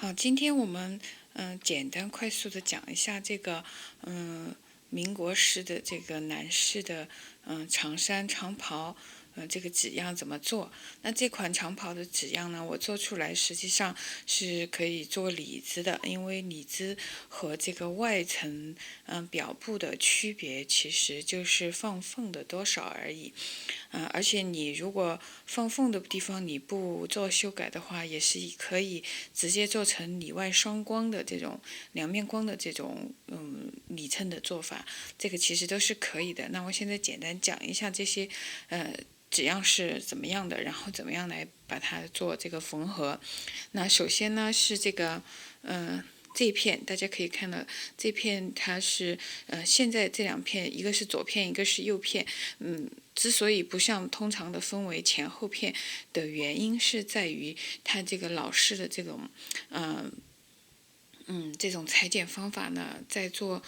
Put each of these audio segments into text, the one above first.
好，今天我们简单快速的讲一下这个民国式的这个男士的长衫长袍。这个纸样怎么做？那这款长袍的纸样呢，我做出来实际上是可以做里子的，因为里子和这个外层表布的区别，其实就是放缝的多少而已。而且你如果放缝的地方你不做修改的话，也是可以直接做成里外双光的这种两面光的这种里衬的做法，这个其实都是可以的。那我现在简单讲一下这些纸样是怎么样的，然后怎么样来把它做这个缝合。那首先呢是这个这一片大家可以看到，这片它是现在这两片，一个是左片，一个是右片。之所以不像通常的分为前后片的原因，是在于它这个老式的这种这种裁剪方法呢，在做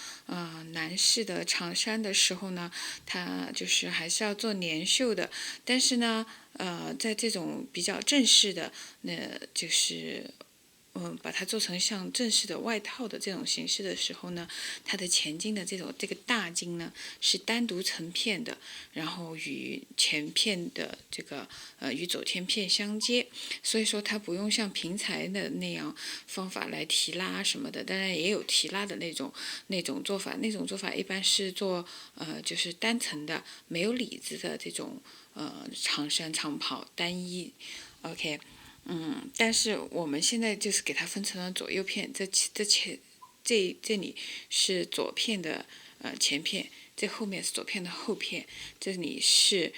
男士的长衫的时候呢，它就是还是要做连袖的。但是呢，在这种比较正式的，那就是把它做成像正式的外套的这种形式的时候呢，它的前襟的这个大襟呢是单独成片的，然后与前片的这个与左前片相接，所以说它不用像平裁的那样方法来提拉什么的，当然也有提拉的那种做法，那种做法一般是做就是单层的没有里子的这种长衫长袍单一 ，OK。但是我们现在就是给它分成了左右片，这里是左片的前片，这后面是左片的后片，这里是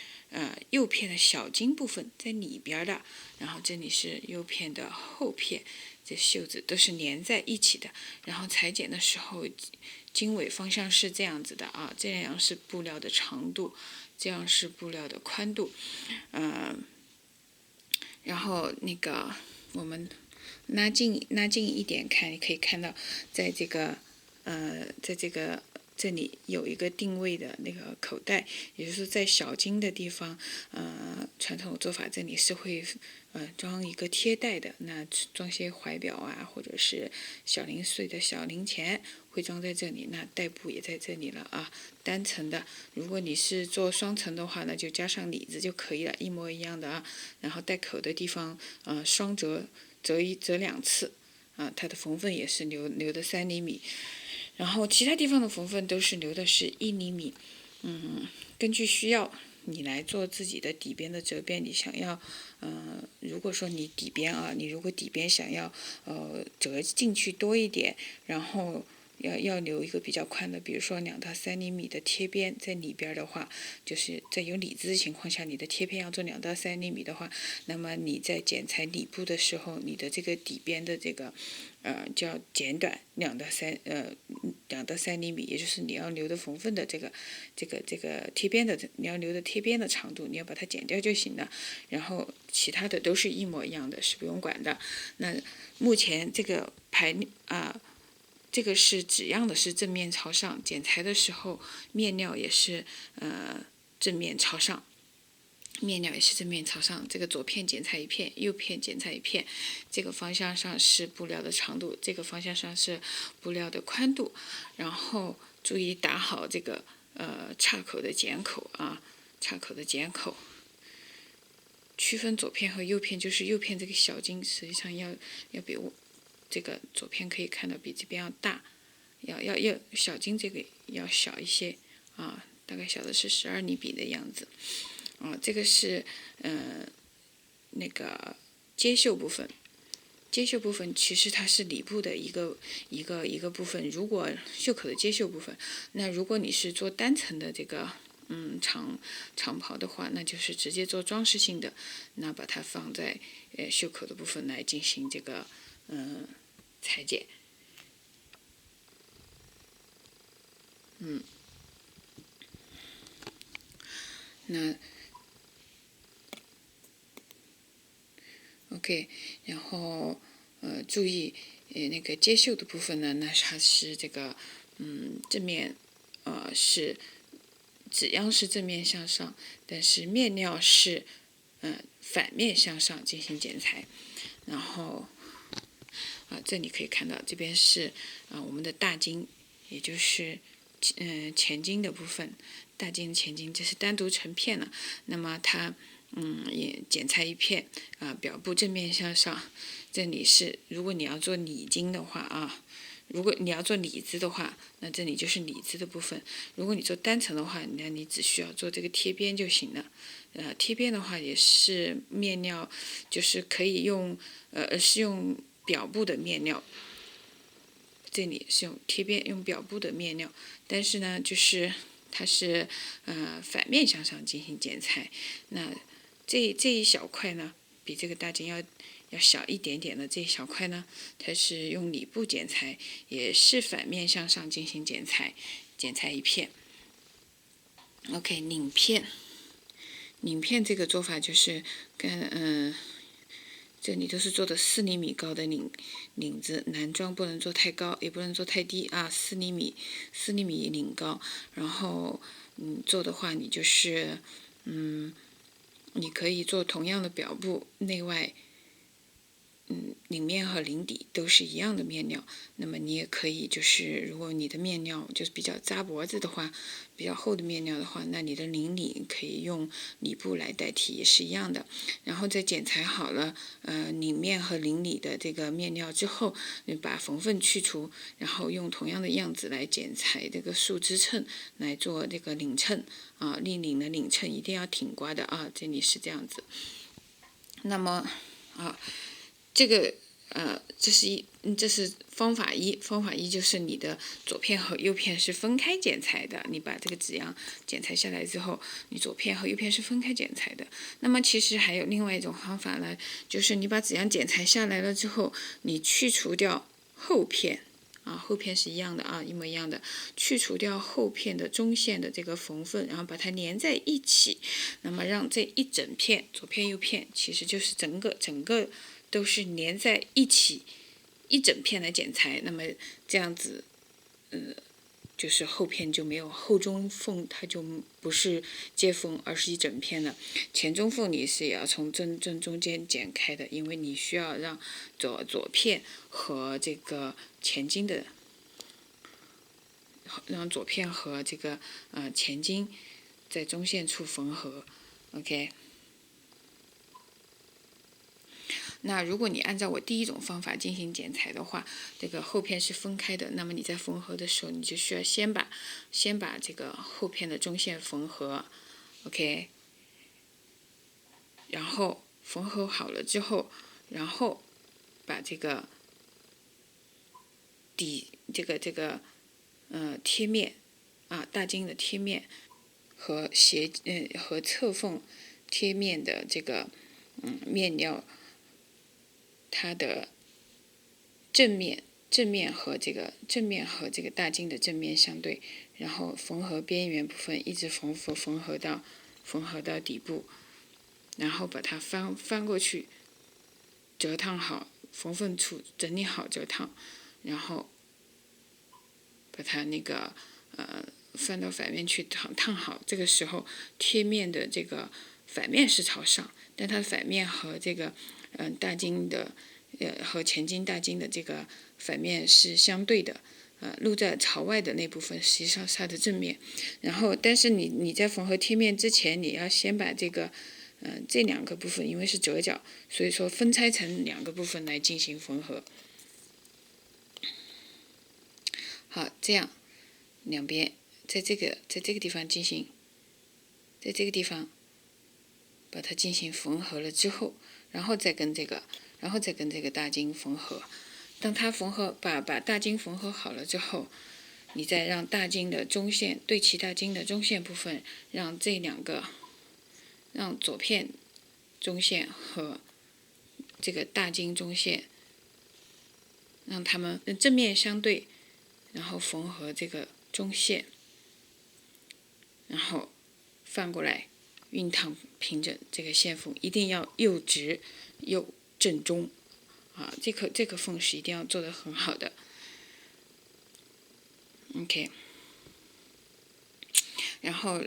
右片的小襟部分在里边的，然后这里是右片的后片，这袖子都是连在一起的。然后裁剪的时候，经纬方向是这样子的啊，这样是布料的长度，这样是布料的宽度，然后那个我们拉近一点看，你可以看到，在这个这里有一个定位的那个口袋，也就是说在小襟的地方，传统做法这里是会装一个贴袋的，那装些怀表啊，或者是小零碎的小零钱会装在这里，那袋布也在这里了啊。单层的，如果你是做双层的话，那就加上里子就可以了，一模一样的啊。然后带口的地方，双折两次，它的缝缝也是留的3厘米，然后其他地方的缝缝都是留的是1厘米。根据需要你来做自己的底边的折边，你想要，如果说你底边你如果底边想要折进去多一点，然后要留一个比较宽的，比如说2到3厘米的贴边在里边的话，就是在有里子的情况下，你的贴边要做2到3厘米的话，那么你在剪裁里部的时候，你的这个底边的这个就要剪短2到3厘米，也就是你要留的缝缝的这个贴边的，你要留的贴边的长度，你要把它剪掉就行了。然后其他的都是一模一样的，是不用管的。那目前这个这个是纸样的是正面朝上，剪裁的时候面料也是正面朝上。这个左片剪裁一片，右片剪裁一片，这个方向上是布料的长度，这个方向上是布料的宽度，然后注意打好这个岔口的剪口啊，区分左片和右片，就是右片这个小襟实际上要比这个左片可以看到比这边要大，要小襟这个要小一些啊，大概小的是12厘米的样子。这个是那个接袖部分。接袖部分其实它是里部的一个部分。如果袖口的接袖部分，那如果你是做单层的这个长袍的话，那就是直接做装饰性的，那把它放在袖口的部分来进行这个裁剪。那 OK， 然后注意那个接袖的部分呢，那它是这个正面是纸样是正面向上，但是面料是反面向上进行剪裁。然后这里可以看到，这边是我们的大筋，也就是前筋的部分，大筋前筋这是单独成片了。那么它也剪裁一片表部正面向上，这里是如果你要做里筋的话如果你要做里子的话，那这里就是里子的部分。如果你做单层的话，那你只需要做这个贴边就行了。贴边的话也是面料，就是可以用是用表布的面料。这里是用贴边用表布的面料，但是呢，就是它是反面向上进行剪裁。那这一小块呢，比这个大筋要小一点点的这一小块呢，它是用里布剪裁，也是反面向上进行剪裁，剪裁一片。OK， 领片这个做法就是跟这里都是做的4厘米高的领子，男装不能做太高，也不能做太低4厘米领高。然后做的话，你就是你可以做同样的表布，内外领面和领底都是一样的面料。那么你也可以就是如果你的面料就是比较扎脖子的话，比较厚的面料的话，那你的领里可以用里布来代替，也是一样的。然后在剪裁好了领面和领里的这个面料之后，你把缝缝去除，然后用同样的样子来剪裁这个束支衬来做这个领衬立领的领衬一定要挺刮的这里是这样子。那么这个这是方法一，方法一就是你的左片和右片是分开剪裁的，你把这个纸样剪裁下来之后，你左片和右片是分开剪裁的。那么其实还有另外一种方法呢，就是你把纸样剪裁下来了之后，你去除掉后片后片是一样的一模一样的，去除掉后片的中线的这个缝缝，然后把它连在一起，那么让这一整片左片右片其实就是整个都是连在一起一整片的剪裁，那么这样子就是后片就没有后中缝，它就不是接缝，而是一整片的。前中缝你是也要从正中间剪开的，因为你需要让左片和这个前筋的，让左片和这个前筋在中线处缝合。OK。那如果你按照我第一种方法进行剪裁的话，这个后片是分开的，那么你在缝合的时候，你就需要先把这个后片的中线缝合 ，OK， 然后缝合好了之后，然后把这个贴面大筋的贴面和和侧缝贴面的这个面料，它的正面和这个大筋的正面相对，然后缝合边缘部分，一直缝合到底部，然后把它翻过去，折烫好，缝缝处整理好折烫，然后把它翻到反面去烫好。这个时候贴面的这个反面是朝上，但它的反面和这个大筋的和前筋大筋的这个反面是相对的。露在朝外的那部分实际上是它的正面。然后但是你在缝合贴面之前，你要先把这个这两个部分，因为是折角，所以说分拆成2个部分来进行缝合。好，这样两边在这个地方进行，在这个地方把它进行缝合了之后，然后再跟这个大筋缝合。当它把大筋缝合好了之后，你再让大筋的中线对齐大筋的中线部分，让左片中线和这个大筋中线，让它们正面相对，然后缝合这个中线，然后翻过来熨烫平整这个线缝，一定要又直又正中这个缝是一定要做得很好的。OK， 然后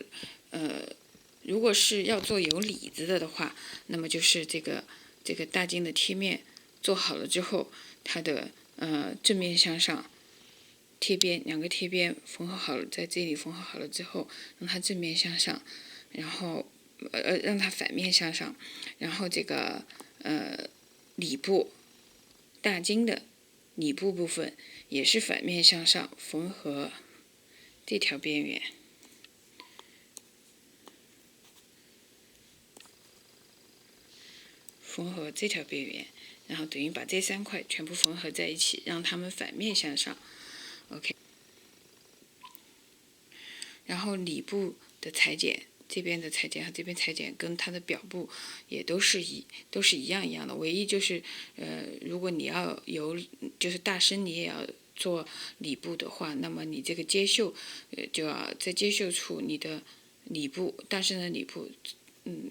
如果是要做有里子的话，那么就是这个大筋的贴面做好了之后，它的正面向上，贴边两个贴边缝合好了，在这里缝合好了之后，让它正面向上，然后让它反面向上，然后这个里部大襟的里部部分也是反面向上缝合这条边缘。缝合这条边缘，然后等于把这3块全部缝合在一起，让它们反面向上。OK。然后里部的裁剪，这边的裁剪和这边裁剪跟它的表布也都是一样的，唯一就是如果你要就是大身你也要做里部的话，那么你这个接绣就要在接绣处你的里部大身的里部，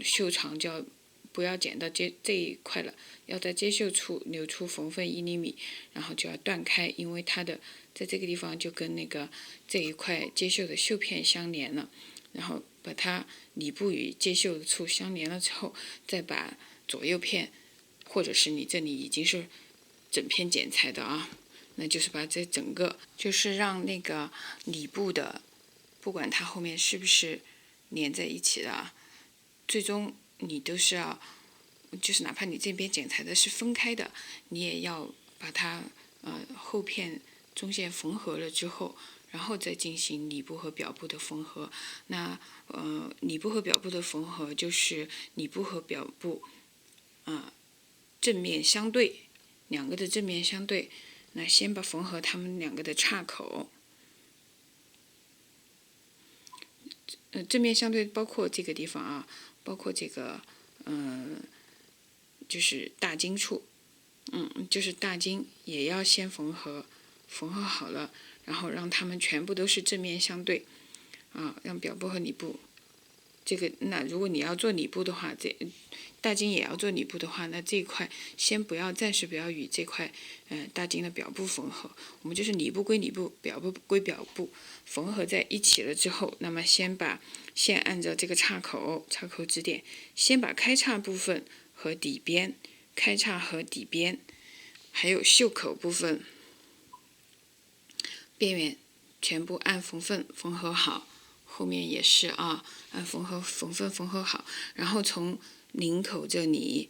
袖长就要不要剪到这一块了，要在接绣处留出缝缝1厘米，然后就要断开，因为它的在这个地方就跟那个这一块接绣的绣片相连了，然后把它里部与接绣处相连了之后，再把左右片，或者是你这里已经是整片剪裁的啊，那就是把这整个就是让那个里部的，不管它后面是不是连在一起的啊，最终你都是要，就是哪怕你这边剪裁的是分开的，你也要把它后片中线缝合了之后，然后再进行里部和表部的缝合。那里部和表部的缝合就是里部和表部正面相对，两个的正面相对。那先把缝合它们两个的岔口。正面相对包括这个地方啊，包括这个就是大襟处，就是大襟也要先缝合好了，然后让它们全部都是正面相对啊，让表部和里部这个，那如果你要做里部的话，这大襟也要做里部的话，那这一块先暂时不要与这块大襟的表部缝合，我们就是里部归里部，表部归表部，缝合在一起了之后，那么先按照这个岔口指点，先把开叉部分和底边，开叉和底边，还有袖口部分边缘全部按缝缝缝合好，后面也是啊，按缝缝缝合好，然后从领口这里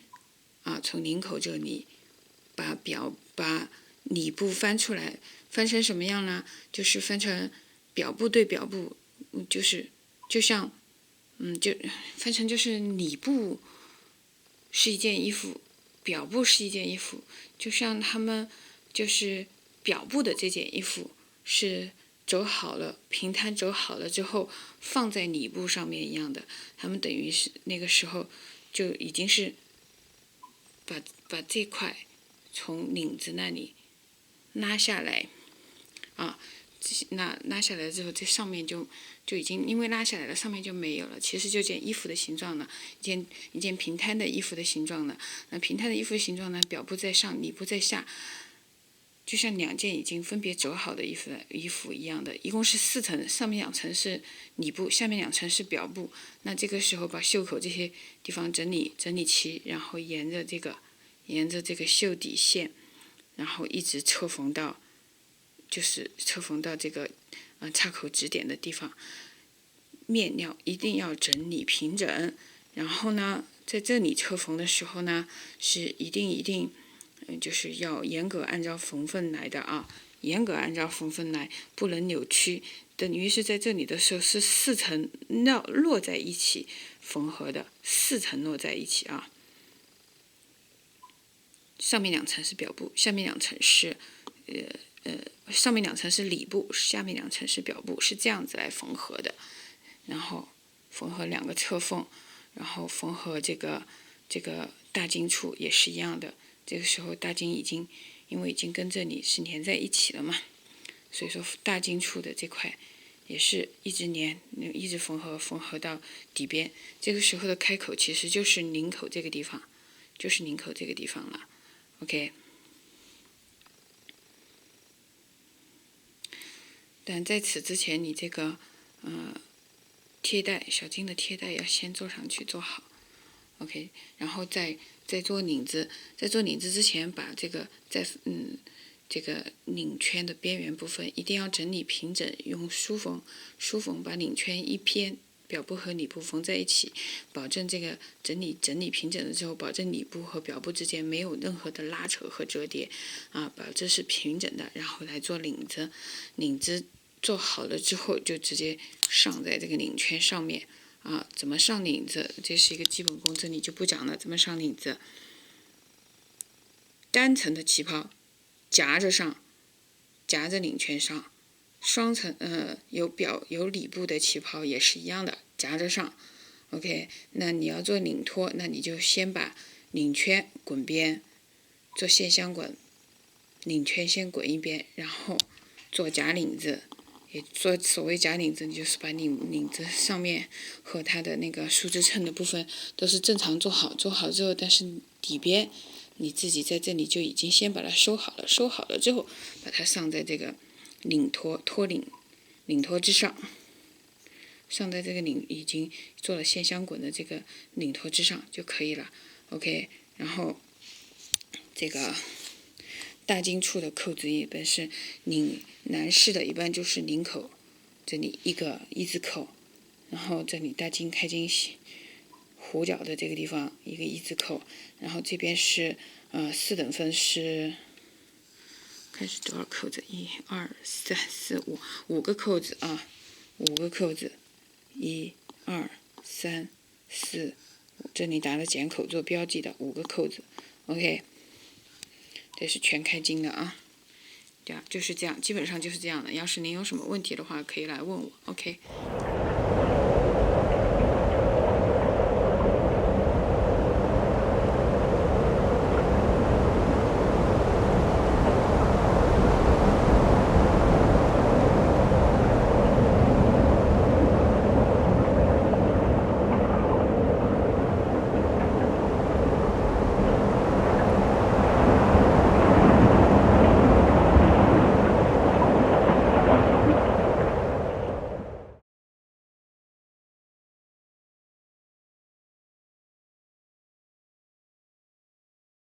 把里部翻出来，翻成什么样呢？就是翻成表部对表部，就像就翻成就是里部是一件衣服，表部是一件衣服，就像他们就是表部的这件衣服是折好了，平摊折好了之后放在里部上面一样的，他们等于是那个时候就已经是把这块从领子那里拉下来啊，拉下来之后，这上面就已经因为拉下来了，上面就没有了。其实就件衣服的形状了，一件平摊的衣服的形状了。那平摊的衣服的形状呢，表部在上，里部在下，就像2件已经分别折好的衣服一样的，一共是4层，上面2层是里部，下面2层是表部。那这个时候把袖口这些地方整理齐，然后沿着这个袖底线，然后一直侧缝到这个岔口指点的地方，面料一定要整理平整。然后呢，在这里侧缝的时候呢，是一定就是要严格按照缝缝来的啊，严格按照缝缝来，不能扭曲。等于是在这里的时候是4层落在一起缝合的，4层落在一起啊。上面2层是表部，下面2层是上面2层是里部，下面2层是表部，是这样子来缝合的。然后缝合2个侧缝，然后缝合这个大襟处也是一样的。这个时候大襟因为已经跟这里是连在一起了嘛，所以说大襟处的这块也是一直缝合到底边。这个时候的开口其实就是领口这个地方，了。OK。但在此之前，你这个贴带小襟的贴带要先做上去做好。OK， 然后在在做领子之前，把这个这个领圈的边缘部分一定要整理平整，用梳缝把领圈一偏，表部和里部缝在一起，保证这个整理平整了之后，保证里部和表部之间没有任何的拉扯和折叠啊，保证是平整的，然后来做领子。领子做好了之后，就直接上在这个领圈上面啊。怎么上领子？这是一个基本功，这里就不讲了。怎么上领子？单层的旗袍夹着上，夹着领圈上。双层有里部的旗袍也是一样的，夹着上。OK， 那你要做领托，那你就先把领圈滚边，做线香滚，领圈先滚一边，然后做假领子。也做所谓假领子，就是把领子上面和它的那个树枝衬的部分都是正常做好之后，但是底边你自己在这里就已经先把它收好了之后，把它上在这个领托之上，上在这个已经做了线香滚的这个领托之上就可以了。OK， 然后这个大襟处的扣子一般是男士的一般就是领口这里一个一字扣，然后这里大襟开襟弧角的这个地方一个一字扣，然后这边是4等分是开始多少扣子？1、2、3、4、5个扣子啊，5个扣子，1、2、3、4、5，这里打了剪口做标记的5个扣子。OK， 这是全开襟的啊。对啊，就是这样，基本上就是这样的。要是您有什么问题的话，可以来问我。OK。